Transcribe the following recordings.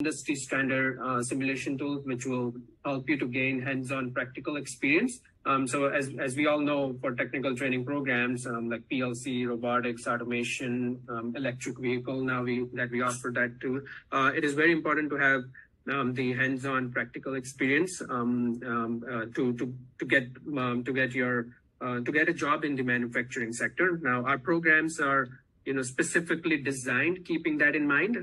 industry standard simulation tools, which will help you to gain hands-on practical experience. So as we all know, for technical training programs like PLC, robotics, automation, electric vehicle, that we offer that too, it is very important to have the hands-on practical experience to get a job in the manufacturing sector. Now, our programs are specifically designed keeping that in mind.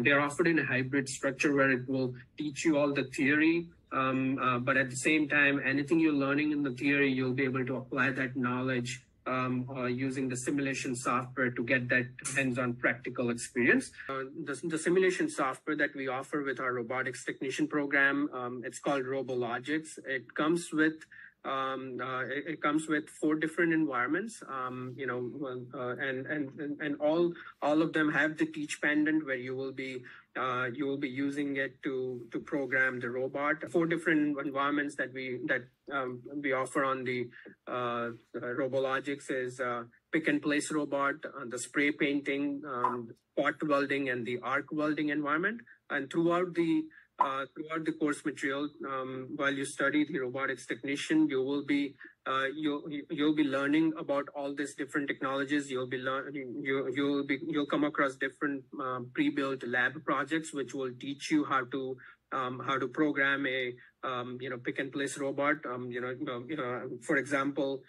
They're offered in a hybrid structure where it will teach you all the theory, but at the same time, anything you're learning in the theory, you'll be able to apply that knowledge using the simulation software to get that hands-on practical experience. The simulation software that we offer with our robotics technician program, it's called RoboLogix. It comes with 4 different environments, and all of them have the teach pendant where you will be using it to program the robot. 4 different environments that we offer on the RoboLogix is pick and place robot, the spray painting, spot welding, and the arc welding environment. And throughout the course material, while you study the robotics technician, you'll be learning about all these different technologies. You'll come across different pre-built lab projects, which will teach you how to program a pick and place robot. For example,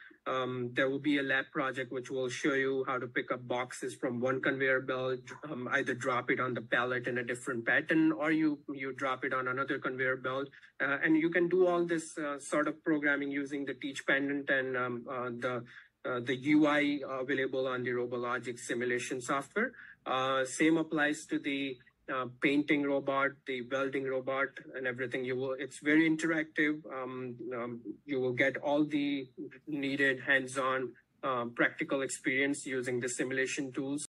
there will be a lab project which will show you how to pick up boxes from one conveyor belt, either drop it on the pallet in a different pattern, or you drop it on another conveyor belt. And you can do all this sort of programming using the teach pendant and the UI available on the RoboLogix simulation software. Same applies to the painting robot, the welding robot, and everything. It's very interactive. You will get all the needed hands-on practical experience using the simulation tools.